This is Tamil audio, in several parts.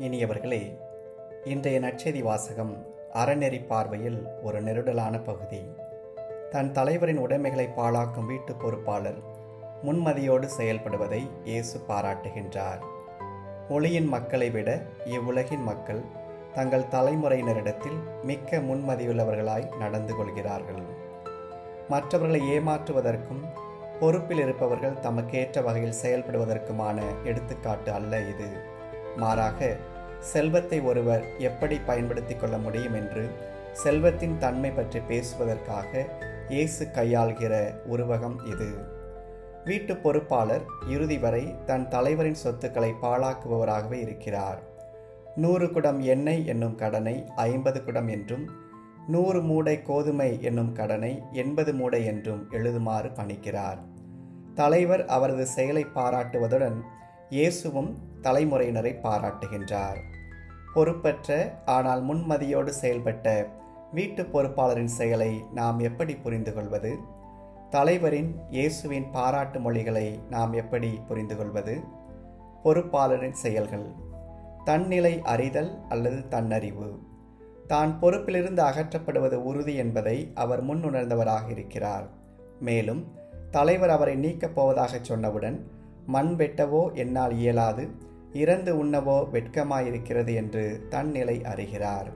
இனியவர்களே, இன்றைய நற்செய்தி வாசகம் அறநெறி பார்வையில் ஒரு நெருடலான பகுதி. தன் தலைவரின் உடைமைகளை பாழாக்கும் வீட்டு பொறுப்பாளர் முன்மதியோடு செயல்படுவதை இயேசு பாராட்டுகின்றார். ஒளியின் மக்களை விட இவ்வுலகின் மக்கள் தங்கள் தலைமுறையினரிடத்தில் மிக்க முன்மதியுள்ளவர்களாய் நடந்து கொள்கிறார்கள். மற்றவர்களை ஏமாற்றுவதற்கும் பொறுப்பில் இருப்பவர்கள் தமக்கேற்ற வகையில் செயல்படுவதற்குமான எடுத்துக்காட்டு அல்ல இது. மாறாக செல்வத்தை ஒருவர் எப்படி பயன்படுத்தி கொள்ள முடியும் என்று செல்வத்தின் தன்மை பற்றி பேசுவதற்காக இயேசு கையாள்கிற உருவகம் இது. வீட்டு பொறுப்பாளர் இறுதி வரை தன் தலைவரின் சொத்துக்களை பாழாக்குபவராகவே இருக்கிறார். 100 குடம் எண்ணெய் என்னும் கடனை 50 குடம் என்றும், 100 மூடை கோதுமை என்னும் கடனை 80 மூடை என்றும் எழுதுமாறு பணிக்கிறார். தலைவர் அவரது செயலை பாராட்டுவதுடன் இயேசுவும் தலைமுறையினரை பாராட்டுகின்றார். பொறுப்பற்ற ஆனால் முன்மதியோடு செயல்பட்ட வீட்டு பொறுப்பாளரின் செயலை நாம் எப்படி புரிந்து கொள்வது? தலைவரின் இயேசுவின் பாராட்டு மொழிகளை நாம் எப்படி புரிந்து கொள்வது? பொறுப்பாளரின் செயல்கள்: தன்னிலை அறிதல் அல்லது தன்னறிவு. தான் பொறுப்பிலிருந்து அகற்றப்படுவது உறுதி என்பதை அவர் முன்னுணர்ந்தவராக இருக்கிறார். மேலும் தலைவர் அவரை நீக்கப் போவதாக சொன்னவுடன், மண் வெட்டவோ என்னால் இயலாது, இறந்து உண்ணவோ வெட்கமாயிருக்கிறது என்று தன்னிலை அறிகிறார்.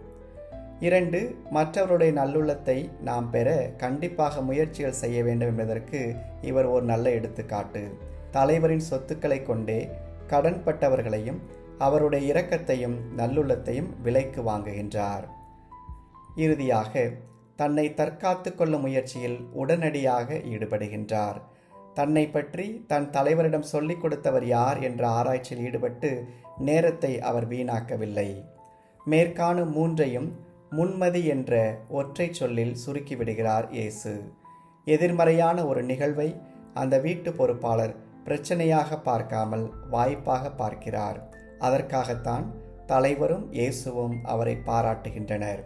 2. மற்றவருடைய நல்லுள்ளத்தை நாம் பெற கண்டிப்பாக முயற்சிகள் செய்ய வேண்டும் என்பதற்கு இவர் ஒரு நல்ல எடுத்துக்காட்டு. தலைவரின் சொத்துக்களை கொண்டே கடன்பட்டவர்களையும் அவருடைய இரக்கத்தையும் நல்லுள்ளத்தையும் விலைக்கு வாங்குகின்றார். இறுதியாக தன்னை தற்காத்து கொள்ளும் முயற்சியில் உடனடியாக ஈடுபடுகின்றார். தன்னை பற்றி தன் தலைவரிடம் சொல்லிக் கொடுத்தவர் யார் என்ற ஆராய்ச்சியில் ஈடுபட்டு நேரத்தை அவர் வீணாக்கவில்லை. மேற்காணும் 3ஐயும் முன்மதி என்ற ஒற்றை சொல்லில் சுருக்கிவிடுகிறார் இயேசு. எதிர்மறையான ஒரு நிகழ்வை அந்த வீட்டு பொறுப்பாளர் பிரச்சனையாக பார்க்காமல் வாய்ப்பாக பார்க்கிறார். அதற்காகத்தான் தலைவரும் இயேசுவும் அவரை பாராட்டுகின்றனர்.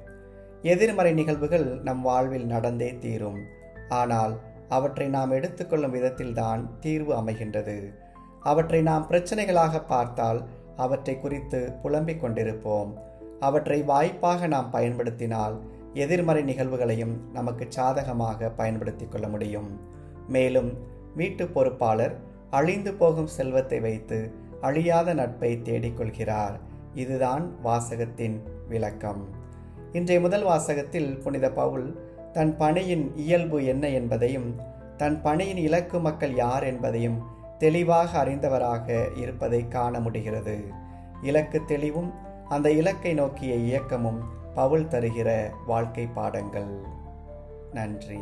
எதிர்மறை நிகழ்வுகள் நம் வாழ்வில் நடந்தே தீரும். ஆனால் அவற்றை நாம் எடுத்துக்கொள்ளும் விதத்தில்தான் தீர்வு அமைகின்றது. அவற்றை நாம் பிரச்சனைகளாக பார்த்தால் அவற்றை குறித்து புலம்பிக் கொண்டிருப்போம். அவற்றை வாய்ப்பாக நாம் பயன்படுத்தினால் எதிர்மறை நிகழ்வுகளையும் நமக்கு சாதகமாக பயன்படுத்தி கொள்ள முடியும். மேலும் வீட்டு பொறுப்பாளர் அழிந்து போகும் செல்வத்தை வைத்து அழியாத நட்பை தேடிக்கொள்கிறார். இதுதான் வாசகத்தின் விளக்கம். இன்றைய முதல் வாசகத்தில் புனித பவுல் தன் பணியின் இயல்பு என்ன என்பதையும் தன் பணியின் இலக்கு மக்கள் யார் என்பதையும் தெளிவாக அறிந்தவராக இருப்பதை காண முடிகிறது. இலக்கு தெளிவும் அந்த இலக்கை நோக்கிய இயக்கமும் பவுல் தருகிற வாழ்க்கை பாடங்கள். நன்றி.